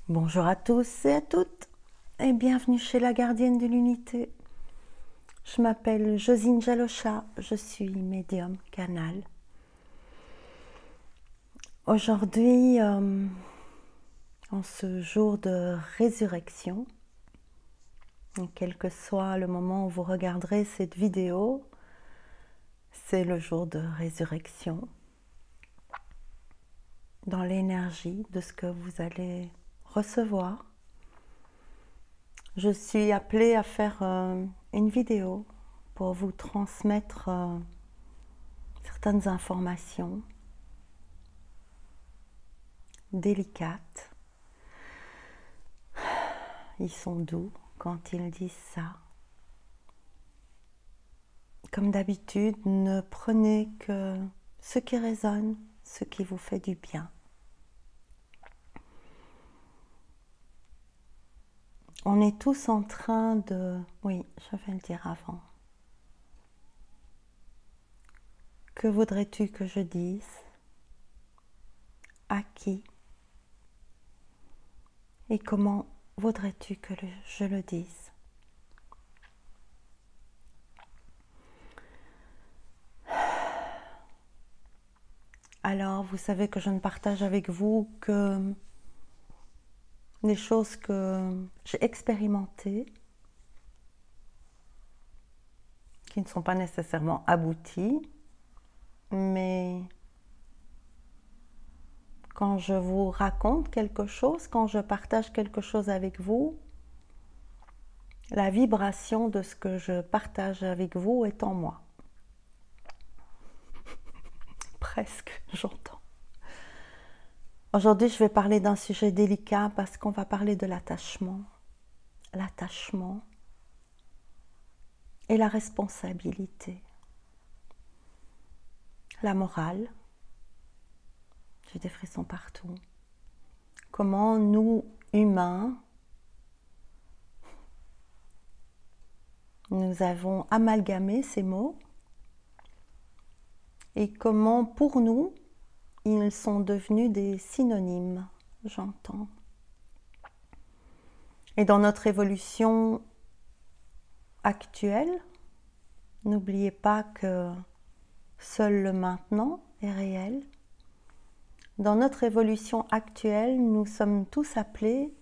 Bonjour à tous et à toutes et bienvenue chez la gardienne de l'unité. Je m'appelle Josine Jalocha, je suis médium canal. Aujourd'hui, en ce jour de résurrection, quel que soit le moment où vous regarderez cette vidéo, c'est le jour de résurrection. Dans l'énergie de ce que vous allez recevoir, je suis appelée à faire une vidéo pour vous transmettre certaines informations délicates. Ils sont doux quand ils disent ça. Comme d'habitude, ne prenez que ce qui résonne, ce qui vous fait du bien. On est tous en train de... Oui, je vais le dire avant. Que voudrais-tu que je dise? À qui? Et comment voudrais-tu que je le dise? Alors, vous savez que je ne partage avec vous que des choses que j'ai expérimentées, qui ne sont pas nécessairement abouties, mais quand je vous raconte quelque chose, quand je partage quelque chose avec vous, la vibration de ce que je partage avec vous est en moi. Presque, j'entends. Aujourd'hui, je vais parler d'un sujet délicat parce qu'on va parler de l'attachement. L'attachement et la responsabilité. La morale. J'ai des frissons partout. Comment nous, humains, nous avons amalgamé ces mots et comment pour nous, ils sont devenus des synonymes, j'entends. Et dans notre évolution actuelle, n'oubliez pas que seul le maintenant est réel. Dans notre évolution actuelle, nous sommes tous appelés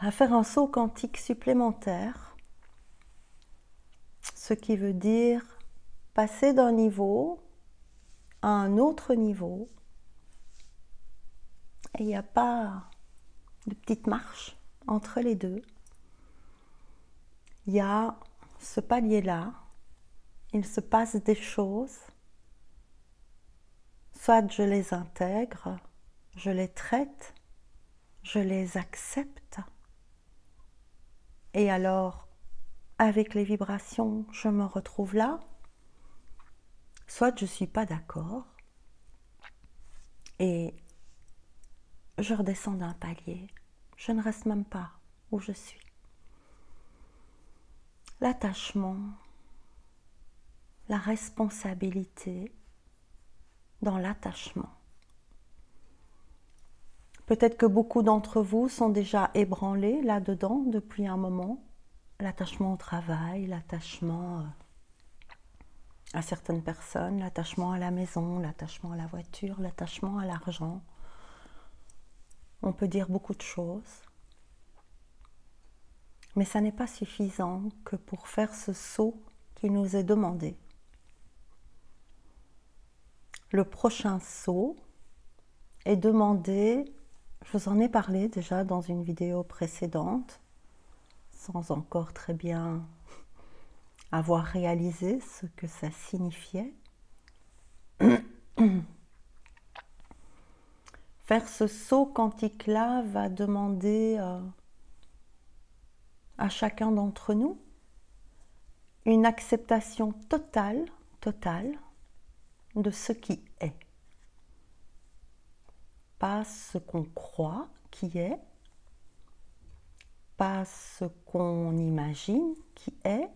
à faire un saut quantique supplémentaire, ce qui veut dire passer d'un niveau à un autre niveau. Et il n'y a pas de petite marche entre les deux. Il y a ce palier-là, il se passe des choses, soit je les intègre, je les traite, je les accepte, et alors, avec les vibrations, je me retrouve là, soit je ne suis pas d'accord, et je redescends d'un palier, je ne reste même pas où je suis. L'attachement, la responsabilité dans l'attachement. Peut-être que beaucoup d'entre vous sont déjà ébranlés là-dedans depuis un moment. L'attachement au travail, l'attachement à certaines personnes, l'attachement à la maison, l'attachement à la voiture, l'attachement à l'argent. On peut dire beaucoup de choses. Mais ça n'est pas suffisant que pour faire ce saut qui nous est demandé. Le prochain saut est demandé, je vous en ai parlé déjà dans une vidéo précédente, sans encore très bien avoir réalisé ce que ça signifiait. Faire ce saut quantique-là va demander à chacun d'entre nous une acceptation totale de ce qui est. Pas ce qu'on croit qui est, pas ce qu'on imagine qui est,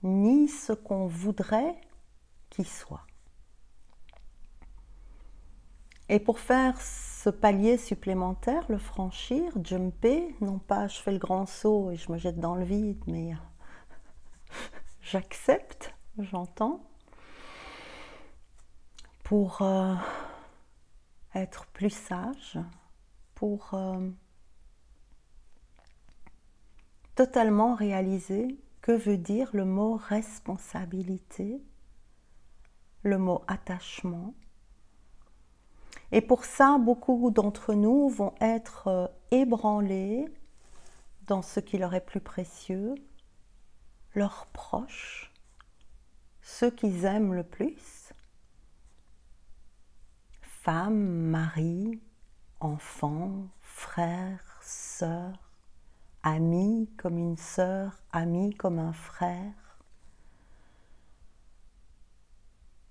ni ce qu'on voudrait qu'il soit. Et pour faire ce palier supplémentaire, le franchir, jumper, non pas je fais le grand saut et je me jette dans le vide, mais j'accepte, j'entends, pour être plus sage, pour totalement réaliser que veut dire le mot responsabilité, le mot attachement. Et pour ça, beaucoup d'entre nous vont être ébranlés dans ce qui leur est plus précieux, leurs proches, ceux qu'ils aiment le plus, femmes, maris, enfants, frères, sœurs, amis comme une sœur, amis comme un frère,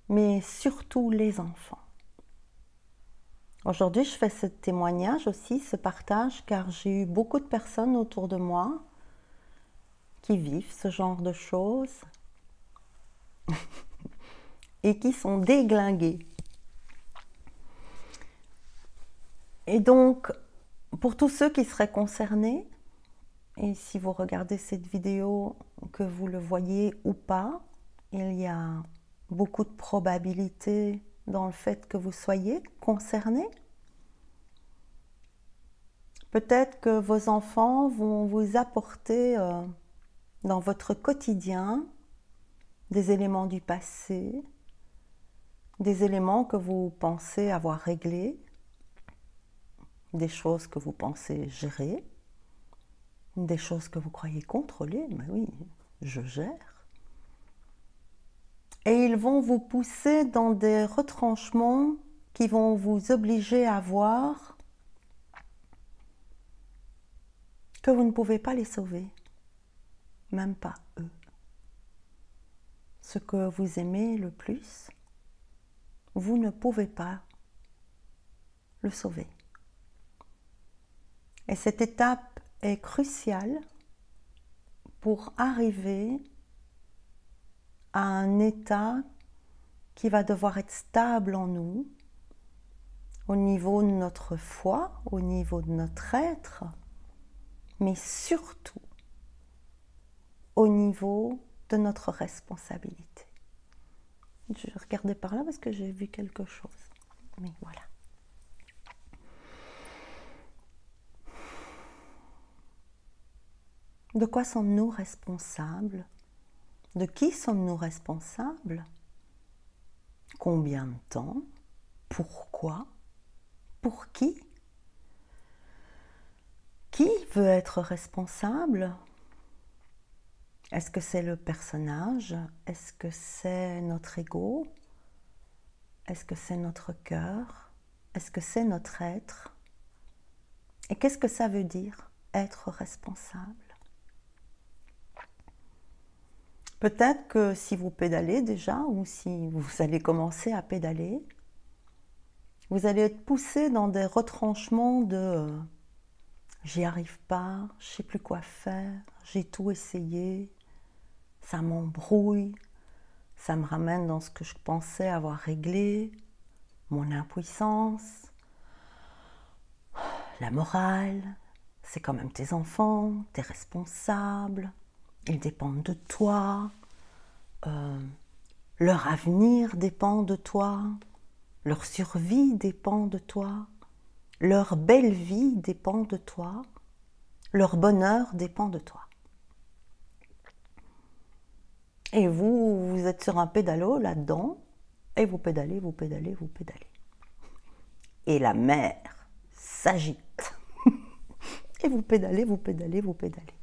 mais surtout les enfants. Aujourd'hui, je fais ce témoignage aussi, ce partage, car j'ai eu beaucoup de personnes autour de moi qui vivent ce genre de choses et qui sont déglinguées. Et donc, pour tous ceux qui seraient concernés, et si vous regardez cette vidéo, que vous le voyez ou pas, il y a beaucoup de probabilités dans le fait que vous soyez concernés. Peut-être que vos enfants vont vous apporter dans votre quotidien des éléments du passé, des éléments que vous pensez avoir réglés, des choses que vous pensez gérer, des choses que vous croyez contrôler. Mais oui, je gère. Et ils vont vous pousser dans des retranchements qui vont vous obliger à voir que vous ne pouvez pas les sauver, même pas eux. Ce que vous aimez le plus, vous ne pouvez pas le sauver. Et cette étape est cruciale pour arriver à un état qui va devoir être stable en nous, au niveau de notre foi, au niveau de notre être, mais surtout au niveau de notre responsabilité. Je regardais par là parce que j'ai vu quelque chose, mais voilà. De quoi sommes-nous responsables? De qui sommes-nous responsables? Combien de temps? Pourquoi? Pour qui? Qui veut être responsable? Est-ce que c'est le personnage? Est-ce que c'est notre ego? Est-ce que c'est notre cœur? Est-ce que c'est notre être? Et qu'est-ce que ça veut dire, être responsable? Peut-être que si vous pédalez déjà, ou si vous allez commencer à pédaler, vous allez être poussé dans des retranchements de j'y arrive pas, je sais plus quoi faire, j'ai tout essayé, ça m'embrouille, ça me ramène dans ce que je pensais avoir réglé, mon impuissance, la morale, c'est quand même tes enfants, t'es responsable, ils dépendent de toi, leur avenir dépend de toi, leur survie dépend de toi, leur belle vie dépend de toi, leur bonheur dépend de toi. Et vous, vous êtes sur un pédalo là-dedans, et vous pédalez, vous pédalez, vous pédalez. Et la mer s'agite. Et vous pédalez, vous pédalez, vous pédalez.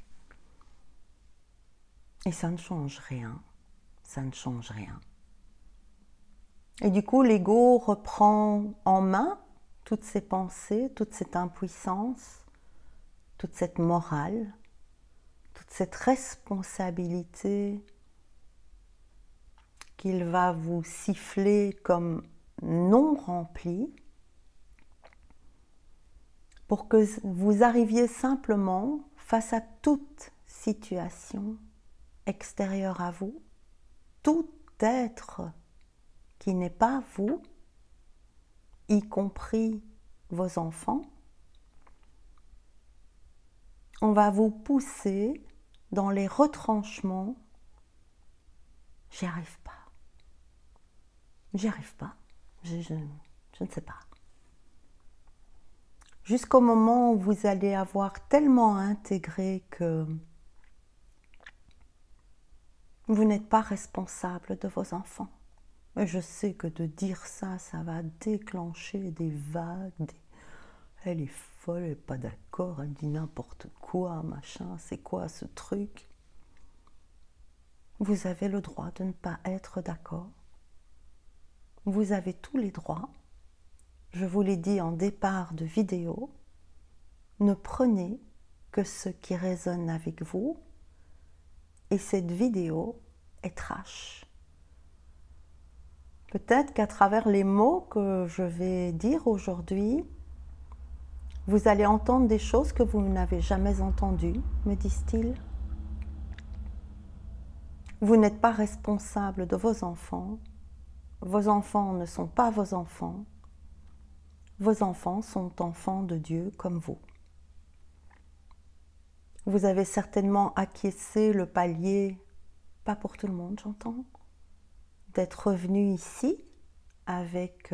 Et ça ne change rien. Ça ne change rien. Et du coup, l'ego reprend en main toutes ces pensées, toute cette impuissance, toute cette morale, toute cette responsabilité qu'il va vous siffler comme non remplie, pour que vous arriviez simplement face à toute situation extérieure à vous, tout être qui n'est pas vous, y compris vos enfants, on va vous pousser dans les retranchements. J'y arrive pas. J'y arrive pas. Je ne sais pas. Jusqu'au moment où vous allez avoir tellement intégré que vous n'êtes pas responsable de vos enfants. Et je sais que de dire ça, ça va déclencher des vagues. Elle est folle, elle n'est pas d'accord, elle dit n'importe quoi, machin, c'est quoi ce truc? Vous avez le droit de ne pas être d'accord. Vous avez tous les droits. Je vous l'ai dit en départ de vidéo, ne prenez que ce qui résonne avec vous, et cette vidéo est trash. Peut-être qu'à travers les mots que je vais dire aujourd'hui, vous allez entendre des choses que vous n'avez jamais entendues, me disent-ils. Vous n'êtes pas responsable de vos enfants. Vos enfants ne sont pas vos enfants. Vos enfants sont enfants de Dieu comme vous. Vous avez certainement acquiescé le palier, pas pour tout le monde, j'entends, d'être revenu ici avec,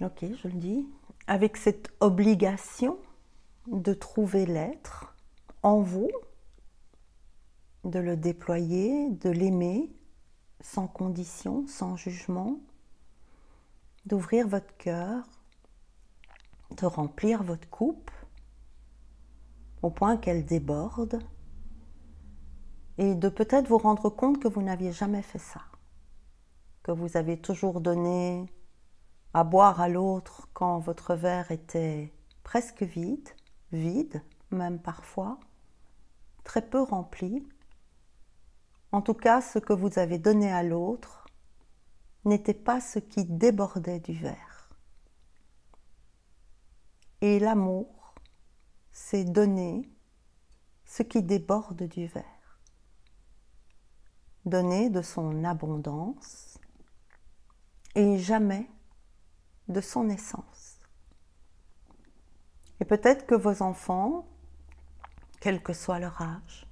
ok, je le dis, avec cette obligation de trouver l'être en vous, de le déployer, de l'aimer, sans condition, sans jugement, d'ouvrir votre cœur, de remplir votre coupe au point qu'elle déborde et de peut-être vous rendre compte que vous n'aviez jamais fait ça, que vous avez toujours donné à boire à l'autre quand votre verre était presque vide, même parfois, très peu rempli. En tout cas, ce que vous avez donné à l'autre n'était pas ce qui débordait du verre. Et l'amour, c'est donner ce qui déborde du verre. Donner de son abondance et jamais de son essence. Et peut-être que vos enfants, quel que soit leur âge,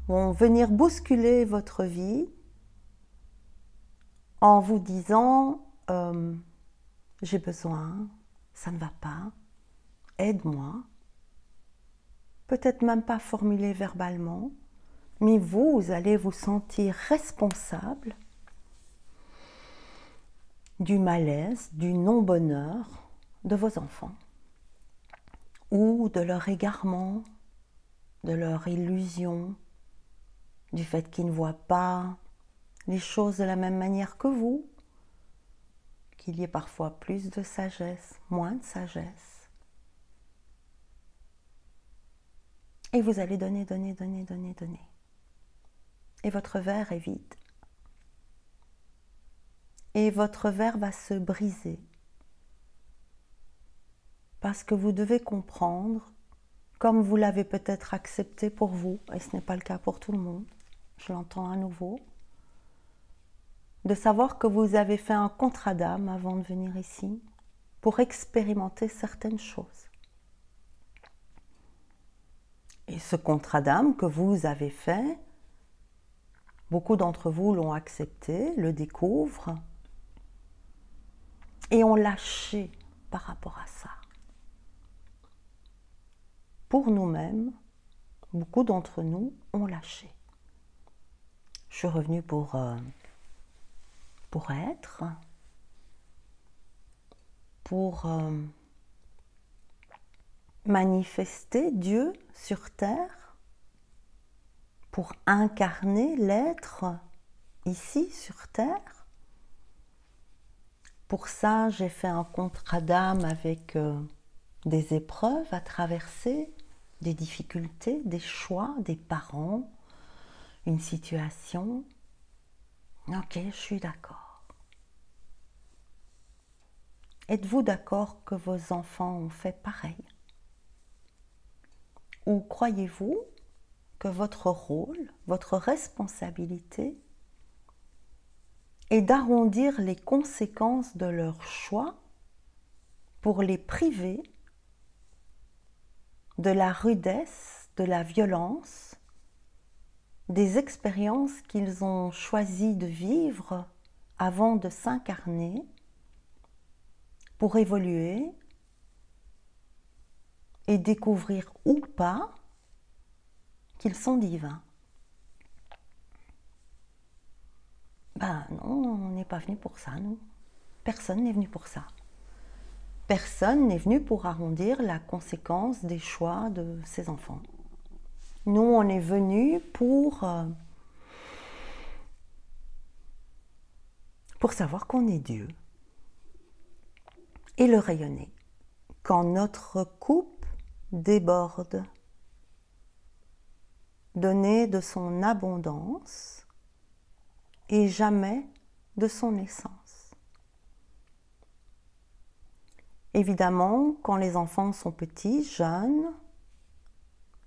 vont venir bousculer votre vie en vous disant j'ai besoin, ça ne va pas, aide-moi. Peut-être même pas formulé verbalement, mais vous allez vous sentir responsable du malaise, du non-bonheur de vos enfants ou de leur égarement, de leur illusion, du fait qu'ils ne voient pas les choses de la même manière que vous, qu'il y ait parfois plus de sagesse, moins de sagesse. Et vous allez donner. Et votre verre est vide. Et votre verre va se briser. Parce que vous devez comprendre, comme vous l'avez peut-être accepté pour vous, et ce n'est pas le cas pour tout le monde, je l'entends à nouveau, de savoir que vous avez fait un contrat d'âme avant de venir ici pour expérimenter certaines choses. Et ce contrat d'âme que vous avez fait, beaucoup d'entre vous l'ont accepté, le découvrent et ont lâché par rapport à ça. Pour nous-mêmes, beaucoup d'entre nous ont lâché. Je suis revenue pour être, pour manifester Dieu sur terre, pour incarner l'être ici sur terre. Pour ça, j'ai fait un contrat d'âme avec des épreuves à traverser, des difficultés, des choix, des parents, une situation. Ok, je suis d'accord. Êtes-vous d'accord que vos enfants ont fait pareil? Ou croyez-vous que votre rôle, votre responsabilité est d'arrondir les conséquences de leurs choix pour les priver de la rudesse, de la violence, des expériences qu'ils ont choisi de vivre avant de s'incarner pour évoluer et découvrir ou pas qu'ils sont divins. Ben non, on n'est pas venu pour ça, nous. Personne n'est venu pour ça. Personne n'est venu pour arrondir la conséquence des choix de ses enfants. Nous, on est venu pour savoir qu'on est Dieu et le rayonner. Quand notre coupe déborde, donner de son abondance et jamais de son essence. Évidemment, quand les enfants sont petits, jeunes,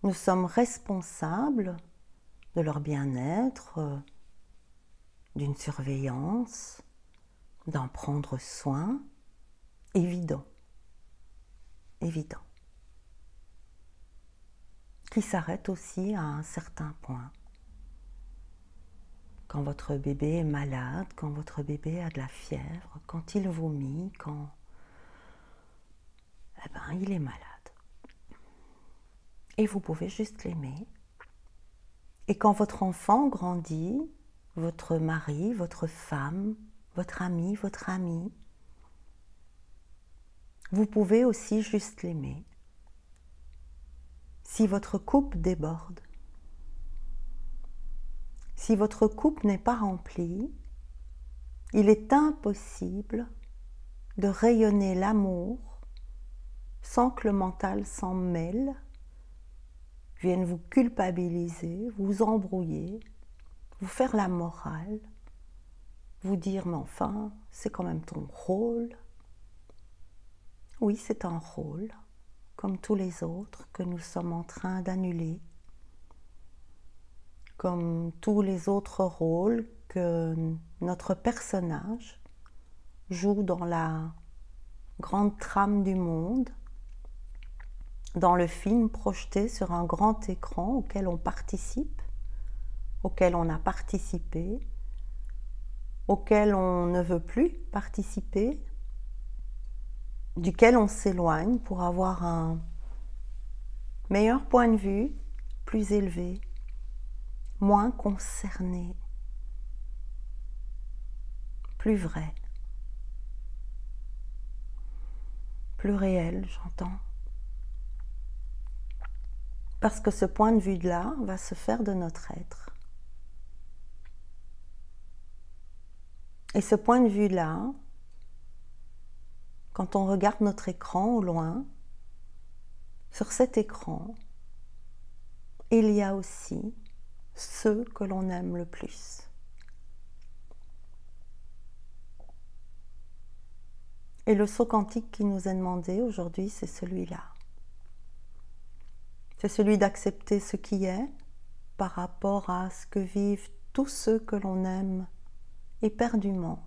nous sommes responsables de leur bien-être, d'une surveillance, d'en prendre soin, évident, qui s'arrête aussi à un certain point. Quand votre bébé est malade, quand votre bébé a de la fièvre, quand il vomit, quand il est malade. Et vous pouvez juste l'aimer. Et quand votre enfant grandit, votre mari, votre femme, votre ami, votre amie, vous pouvez aussi juste l'aimer. Si votre coupe déborde, si votre coupe n'est pas remplie, il est impossible de rayonner l'amour sans que le mental s'en mêle, vienne vous culpabiliser, vous embrouiller, vous faire la morale, vous dire « mais enfin, c'est quand même ton rôle ». Oui, c'est un rôle, comme tous les autres, que nous sommes en train d'annuler, comme tous les autres rôles que notre personnage joue dans la grande trame du monde, dans le film projeté sur un grand écran auquel on participe, auquel on a participé, auquel on ne veut plus participer, duquel on s'éloigne pour avoir un meilleur point de vue, plus élevé, moins concerné, plus vrai, plus réel, j'entends. Parce que ce point de vue-là va se faire de notre être. Et ce point de vue-là, quand on regarde notre écran au loin, sur cet écran, il y a aussi ceux que l'on aime le plus. Et le saut quantique qui nous est demandé aujourd'hui, c'est celui-là. C'est celui d'accepter ce qui est par rapport à ce que vivent tous ceux que l'on aime éperdument.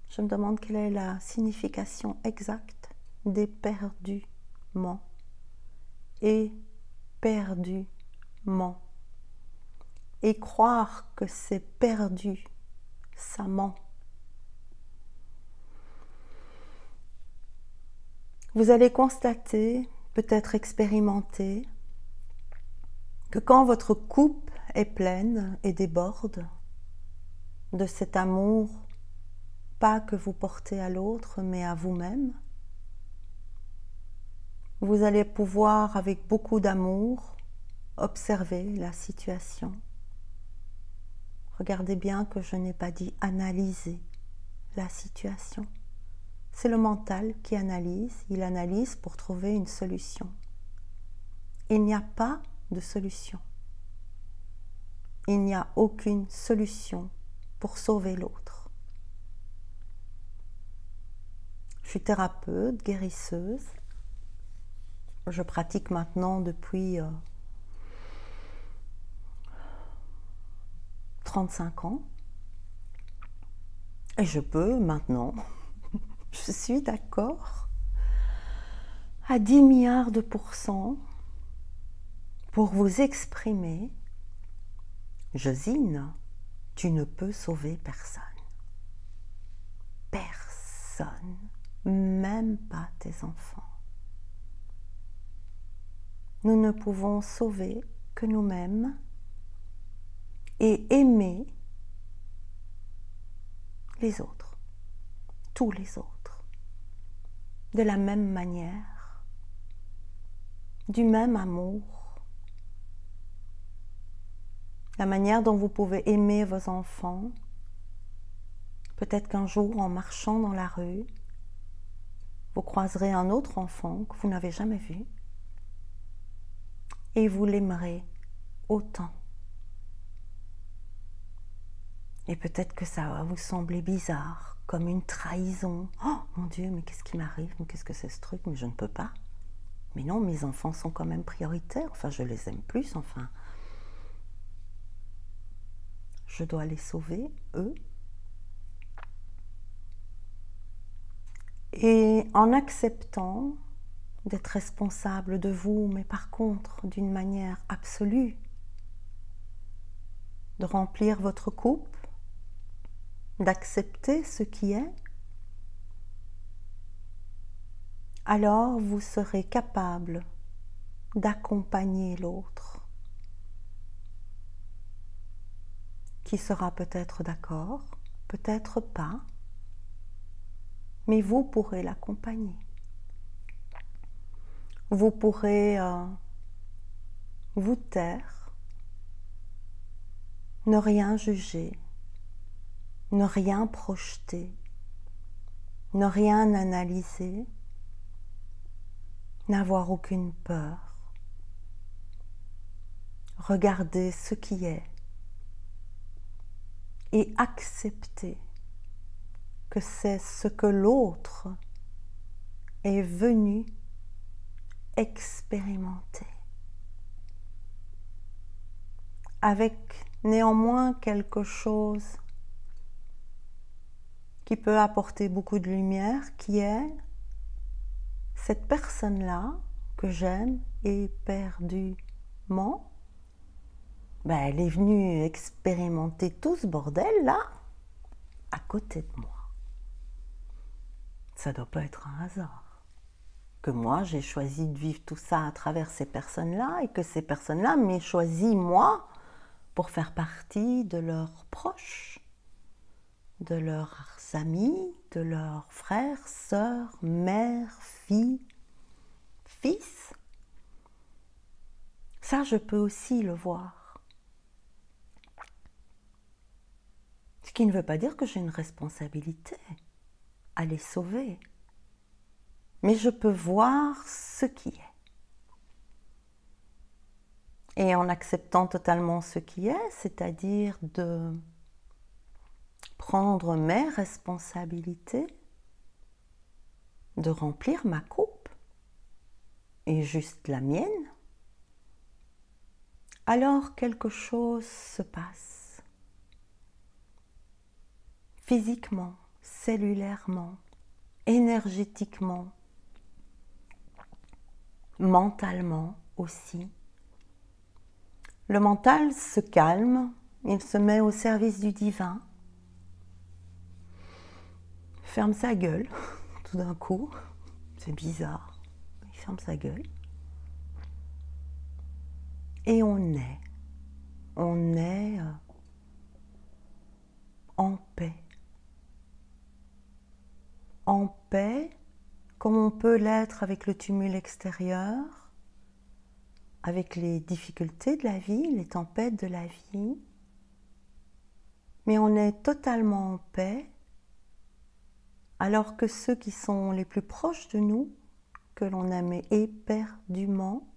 Je me demande quelle est la signification exacte d'éperdument. Éperdument. Et croire que c'est perdu, ça ment. Vous allez constater, peut-être expérimenter, que quand votre coupe est pleine et déborde de cet amour, pas que vous portez à l'autre, mais à vous-même, vous allez pouvoir, avec beaucoup d'amour, observer la situation. Regardez bien que je n'ai pas dit analyser la situation. C'est le mental qui analyse, il analyse pour trouver une solution. Il n'y a pas de solution. Il n'y a aucune solution pour sauver l'autre. Je suis thérapeute, guérisseuse. Je pratique maintenant depuis 35 ans. Et je peux maintenant, Je suis d'accord à 10 milliards de pourcents pour vous exprimer. Josine, tu ne peux sauver personne. Personne, même pas tes enfants. Nous ne pouvons sauver que nous-mêmes et aimer les autres, tous les autres, de la même manière, du même amour. La manière dont vous pouvez aimer vos enfants. Peut-être qu'un jour, en marchant dans la rue, vous croiserez un autre enfant que vous n'avez jamais vu et vous l'aimerez autant. Et peut-être que ça va vous sembler bizarre, comme une trahison. Oh mon Dieu, mais qu'est-ce qui m'arrive? Mais qu'est-ce que c'est ce truc? Mais je ne peux pas. Mais non, mes enfants sont quand même prioritaires. Enfin, je les aime plus, enfin. Je dois les sauver, eux. Et en acceptant d'être responsable de vous, mais par contre, d'une manière absolue, de remplir votre coupe, d'accepter ce qui est, alors vous serez capable d'accompagner l'autre, qui sera peut-être d'accord, peut-être pas, mais vous pourrez l'accompagner. Vous pourrez vous taire, ne rien juger, ne rien projeter, ne rien analyser, n'avoir aucune peur. Regarder ce qui est et accepter que c'est ce que l'autre est venu expérimenter. Avec néanmoins quelque chose qui peut apporter beaucoup de lumière, qui est cette personne-là que j'aime éperdument, elle est venue expérimenter tout ce bordel-là à côté de moi. Ça ne doit pas être un hasard. Que moi, j'ai choisi de vivre tout ça à travers ces personnes-là et que ces personnes-là m'aient choisi, moi, pour faire partie de leurs proches, de leurs amis, de leurs frères, sœurs, mères, filles, fils. Ça, je peux aussi le voir. Ce qui ne veut pas dire que j'ai une responsabilité à les sauver. Mais je peux voir ce qui est. Et en acceptant totalement ce qui est, c'est-à-dire de prendre mes responsabilités, de remplir ma coupe, et juste la mienne, alors quelque chose se passe. Physiquement, cellulairement, énergétiquement, mentalement aussi. Le mental se calme, il se met au service du divin, ferme sa gueule tout d'un coup, c'est bizarre, il ferme sa gueule. Et on est en paix. En paix, comme on peut l'être avec le tumulte extérieur, avec les difficultés de la vie, les tempêtes de la vie, mais on est totalement en paix, alors que ceux qui sont les plus proches de nous, que l'on aime éperdument,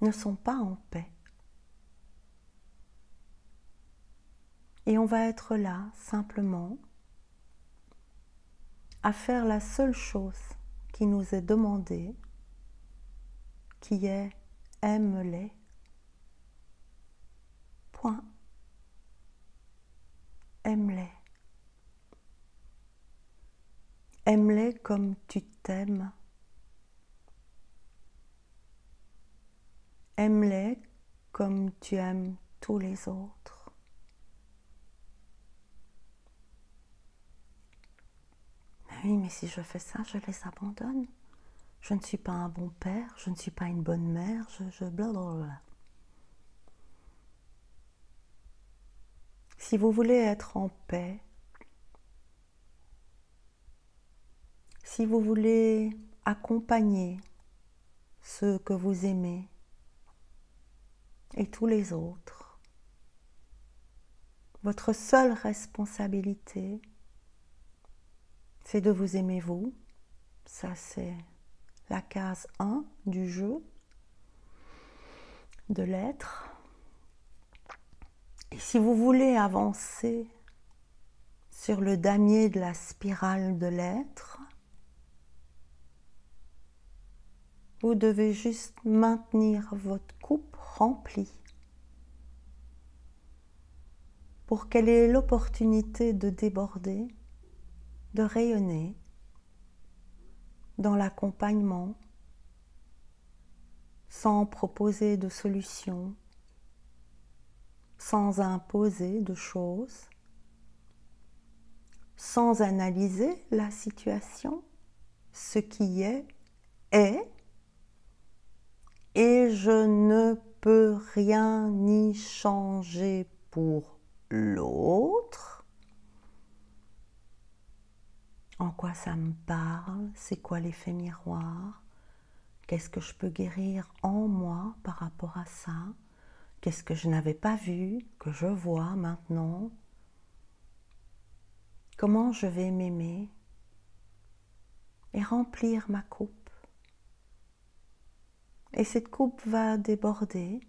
ne sont pas en paix. Et on va être là, simplement, à faire la seule chose qui nous est demandée, qui est « aime-les ». Point. Aime-les. Aime-les comme tu t'aimes. Aime-les comme tu aimes tous les autres. Oui, mais si je fais ça, je les abandonne. Je ne suis pas un bon père, je ne suis pas une bonne mère, je blablabla. Si vous voulez être en paix, si vous voulez accompagner ceux que vous aimez et tous les autres, votre seule responsabilité, c'est de vous aimer vous. Ça, c'est la case 1 du jeu de l'être. Et si vous voulez avancer sur le damier de la spirale de l'être, vous devez juste maintenir votre coupe remplie pour qu'elle ait l'opportunité de déborder, de rayonner dans l'accompagnement, sans proposer de solution, sans imposer de choses, sans analyser la situation. Ce qui est, et je ne peux rien y changer pour l'autre. En quoi ça me parle? C'est quoi l'effet miroir? Qu'est-ce que je peux guérir en moi par rapport à ça? Qu'est-ce que je n'avais pas vu, que je vois maintenant? Comment je vais m'aimer et remplir ma coupe? Et cette coupe va déborder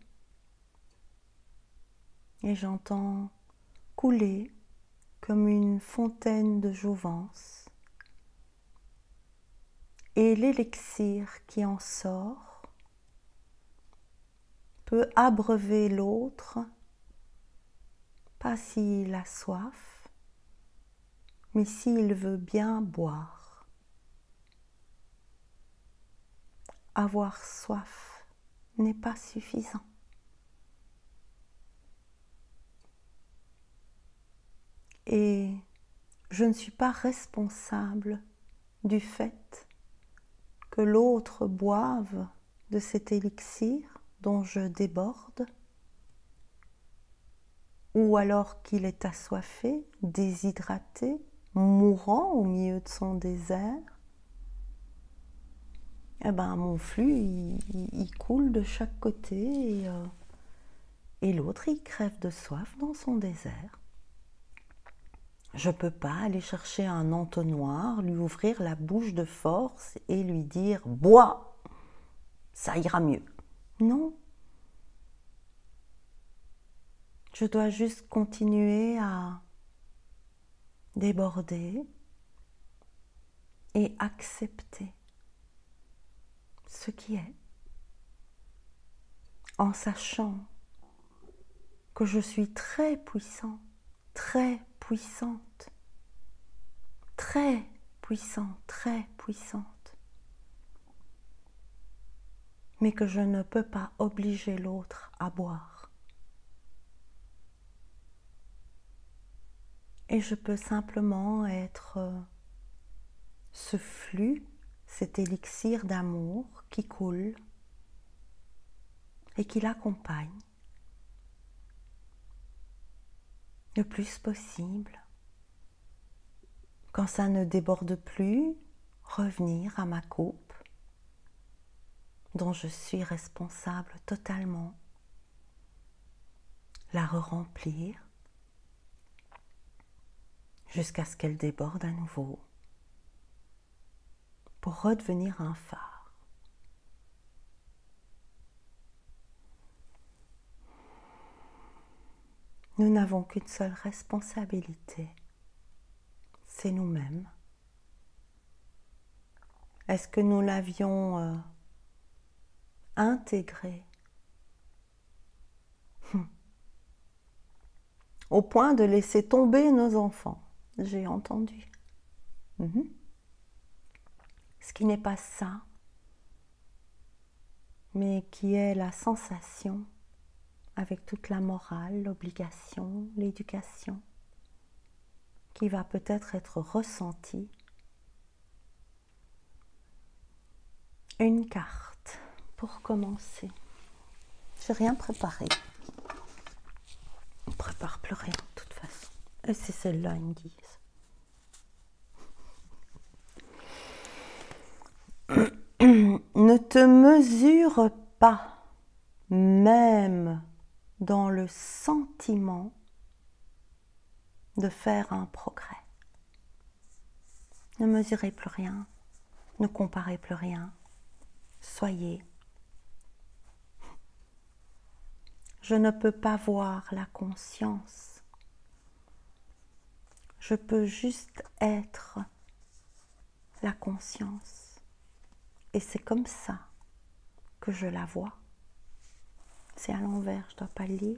et j'entends couler comme une fontaine de jouvence. Et l'élixir qui en sort peut abreuver l'autre, pas s'il a soif, mais s'il veut bien boire. Avoir soif n'est pas suffisant. Et je ne suis pas responsable du fait que l'autre boive de cet élixir dont je déborde, ou alors qu'il est assoiffé, déshydraté, mourant au milieu de son désert. Eh ben, mon flux, il coule de chaque côté et l'autre, il crève de soif dans son désert. Je ne peux pas aller chercher un entonnoir, lui ouvrir la bouche de force et lui dire « Bois, ça ira mieux ». Non. Je dois juste continuer à déborder et accepter ce qui est, en sachant que je suis très puissant, très puissante, très puissant, très puissante, mais que je ne peux pas obliger l'autre à boire. Et je peux simplement être ce flux, cet élixir d'amour qui coule et qui l'accompagne le plus possible. Quand ça ne déborde plus, revenir à ma coupe dont je suis responsable totalement, la re-remplir jusqu'à ce qu'elle déborde à nouveau pour redevenir un phare. Nous n'avons qu'une seule responsabilité, c'est nous-mêmes. Est-ce que nous l'avions intégré au point de laisser tomber nos enfants? J'ai entendu. ce qui n'est pas ça, mais qui est la sensation avec toute la morale, l'obligation, l'éducation, qui va peut-être être ressentie. Une carte pour commencer. J'ai rien préparé. On ne prépare plus rien de toute façon. Et c'est celle-là, ils me disent. Ne te mesure pas, même dans le sentiment de faire un progrès. Ne mesurez plus rien, ne comparez plus rien. Soyez. Je ne peux pas voir la conscience. Je peux juste être la conscience. Et c'est comme ça que je la vois. C'est à l'envers, je ne dois pas le lire.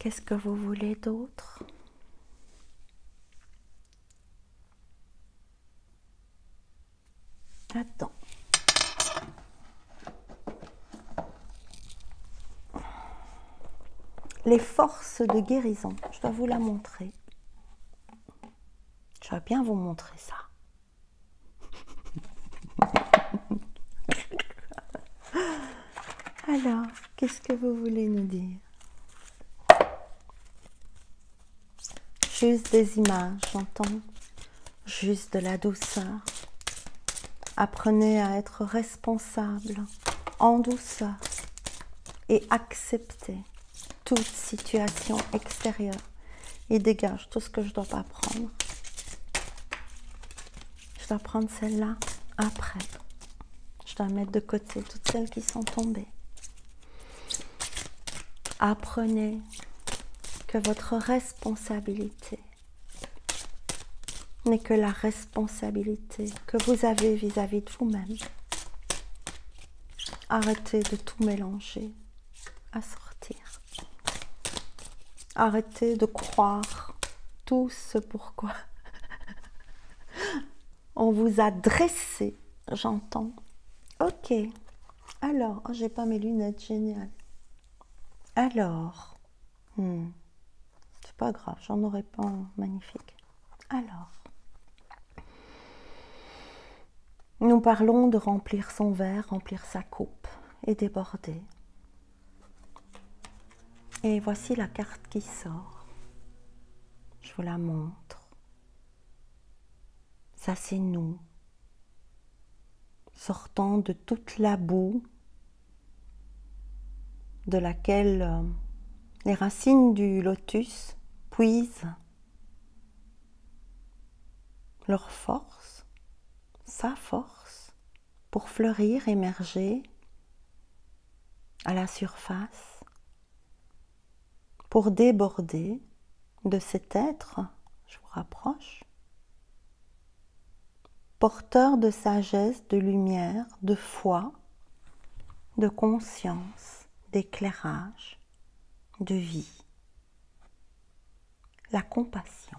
Qu'est-ce que vous voulez d'autre? Attends. Les forces de guérison, je dois vous la montrer. Je vais bien vous montrer ça. Alors, qu'est-ce que vous voulez nous dire? Juste des images, j'entends. Juste de la douceur. Apprenez à être responsable, en douceur, et accepter toute situation extérieure. Et dégage tout ce que je ne dois pas prendre. Je dois prendre celle-là après. Je dois mettre de côté toutes celles qui sont tombées. Apprenez que votre responsabilité n'est que la responsabilité que vous avez vis-à-vis de vous-même. Arrêtez de tout mélanger à sortir. Arrêtez de croire tout ce pourquoi on vous a dressé, j'entends. Ok, alors, oh, j'ai pas mes lunettes, génial. Alors, c'est pas grave, j'en aurais pas un magnifique. Alors, nous parlons de remplir son verre, remplir sa coupe et déborder. Et voici la carte qui sort. Je vous la montre. Ça, c'est nous. Sortant de toute la boue de laquelle les racines du lotus puisent leur force, sa force, pour fleurir, émerger à la surface, pour déborder de cet être, je vous rapproche, porteur de sagesse, de lumière, de foi, de conscience, d'éclairage, de vie. La compassion.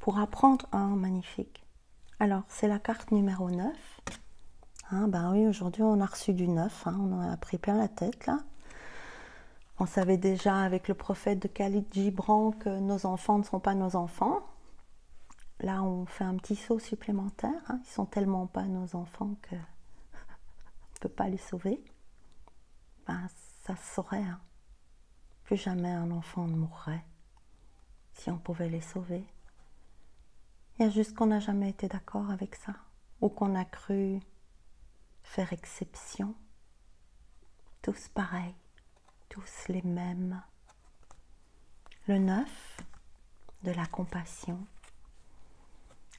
Pour apprendre un magnifique. Alors, c'est la carte numéro 9. Ben oui, aujourd'hui, on a reçu du 9. On en a pris plein la tête, là. On savait déjà avec le prophète de Khalid Gibran que nos enfants ne sont pas nos enfants. Là, on fait un petit saut supplémentaire. Ils ne sont tellement pas nos enfants qu'on ne peut pas les sauver. Ben, ça se saurait. Plus jamais un enfant ne mourrait si on pouvait les sauver. Il y a juste qu'on n'a jamais été d'accord avec ça. Ou qu'on a cru faire exception. Tous pareils. Tous les mêmes. Le 9 de la compassion.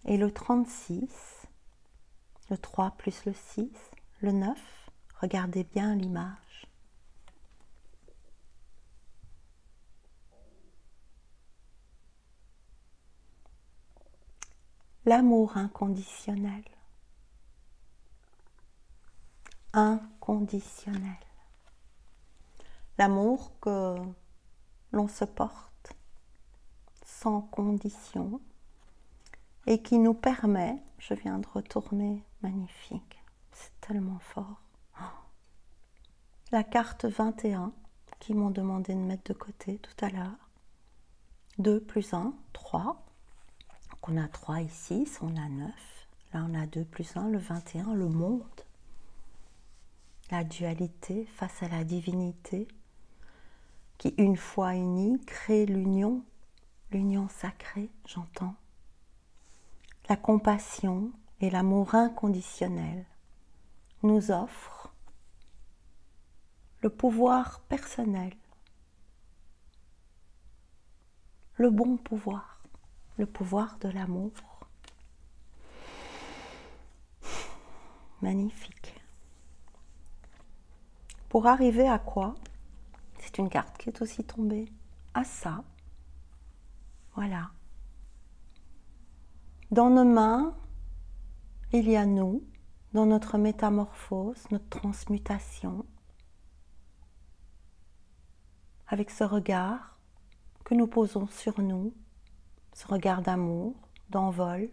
Et le 36, le 3 plus le 6, le 9, regardez bien l'image. L'amour inconditionnel. Inconditionnel. L'amour que l'on se porte sans condition et qui nous permet, je viens de retourner, magnifique, c'est tellement fort, la carte 21 qui m'ont demandé de mettre de côté tout à l'heure, 2 plus 1, 3, donc on a 3 ici, on a 9, là on a 2 plus 1, le 21, le monde, la dualité face à la divinité, qui une fois unie crée l'union, l'union sacrée, j'entends, la compassion et l'amour inconditionnel nous offrent le pouvoir personnel, le bon pouvoir, le pouvoir de l'amour. Magnifique. Pour arriver à quoi? C'est une carte qui est aussi tombée. À ça. Voilà. Dans nos mains, il y a nous, dans notre métamorphose, notre transmutation, avec ce regard que nous posons sur nous, ce regard d'amour, d'envol,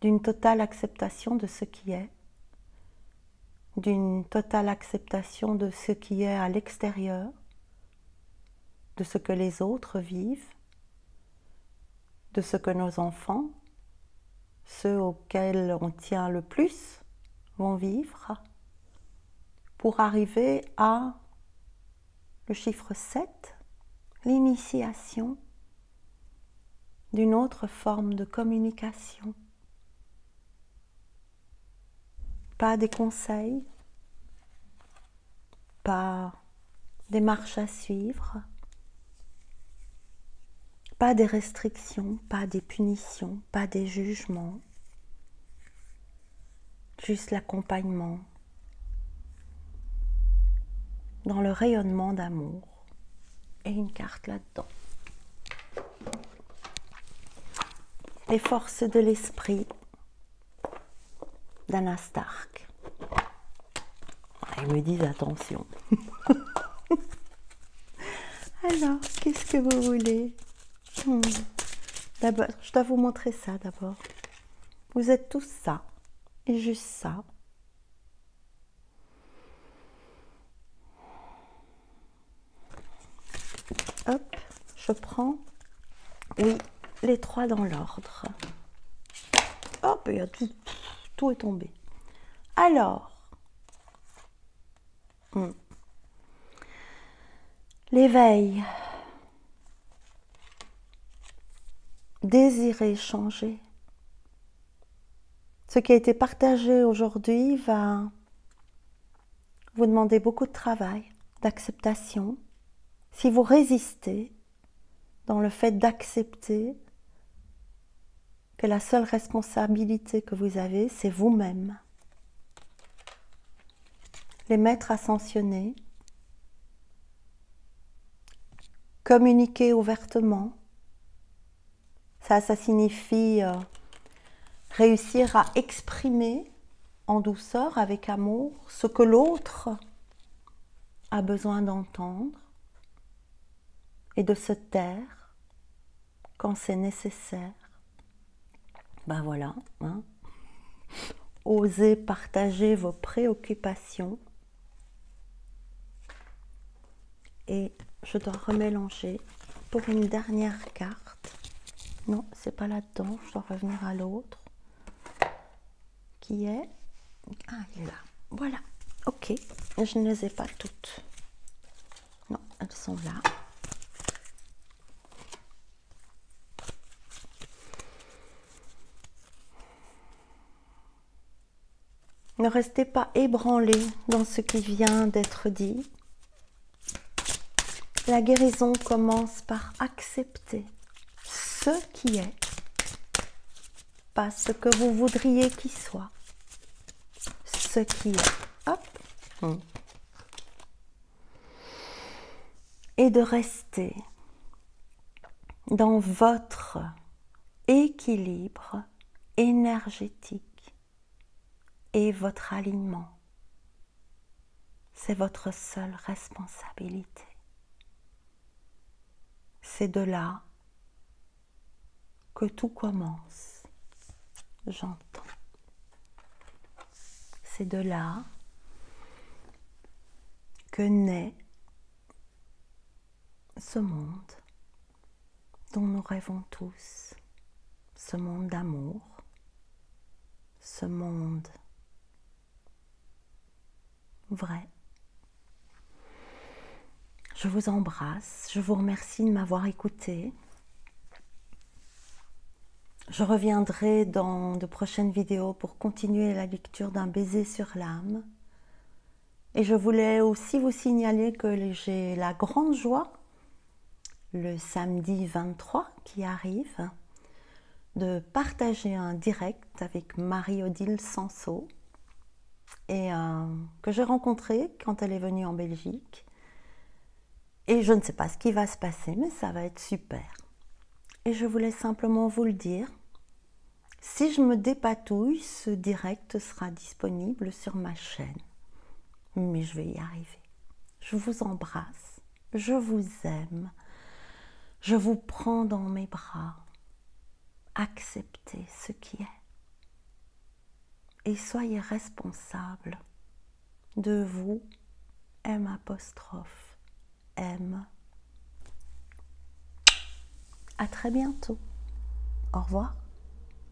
d'une totale acceptation de ce qui est, d'une totale acceptation de ce qui est à l'extérieur, de ce que les autres vivent, de ce que nos enfants, ceux auxquels on tient le plus, vont vivre, pour arriver à le chiffre 7, l'initiation d'une autre forme de communication. Pas des conseils, pas des marches à suivre, pas des restrictions, pas des punitions, pas des jugements, juste l'accompagnement dans le rayonnement d'amour et une carte là-dedans. Les forces de l'esprit d'Anna Stark. Ils me disent attention. Alors, qu'est-ce que vous voulez? D'abord, je dois vous montrer ça d'abord. Vous êtes tous ça, et juste ça. Hop, je prends, oui, les 3 dans l'ordre. Hop, il y a tout est tombé. Alors, l'éveil, désirer changer. Ce qui a été partagé aujourd'hui va vous demander beaucoup de travail, d'acceptation. Si vous résistez dans le fait d'accepter que la seule responsabilité que vous avez, c'est vous-même. Les maîtres ascensionnés, communiquer ouvertement, ça signifie réussir à exprimer en douceur, avec amour, ce que l'autre a besoin d'entendre et de se taire quand c'est nécessaire. Ben voilà, hein. Osez partager vos préoccupations. Et je dois remélanger pour une dernière carte. Non, c'est pas là-dedans, je dois revenir à l'autre. Qui est... Ah, il est là. Voilà, ok. Je ne les ai pas toutes. Non, elles sont là. Ne restez pas ébranlés dans ce qui vient d'être dit. La guérison commence par accepter ce qui est, pas ce que vous voudriez qu'il soit, ce qui est. Hop. Et de rester dans votre équilibre énergétique et votre alignement. C'est votre seule responsabilité. C'est de là que tout commence. J'entends. C'est de là que naît ce monde dont nous rêvons tous, ce monde d'amour, ce monde vrai. Je vous embrasse, je vous remercie de m'avoir écouté. Je reviendrai dans de prochaines vidéos pour continuer la lecture d'un baiser sur l'âme. Et je voulais aussi vous signaler que j'ai la grande joie, le samedi 23 qui arrive, de partager un direct avec Marie-Odile Sanso, et que j'ai rencontrée quand elle est venue en Belgique. Et je ne sais pas ce qui va se passer, mais ça va être super. Et je voulais simplement vous le dire. Si je me dépatouille, ce direct sera disponible sur ma chaîne. Mais je vais y arriver. Je vous embrasse, je vous aime, je vous prends dans mes bras. Acceptez ce qui est. Et soyez responsable de vous, M'. À très bientôt. Au revoir.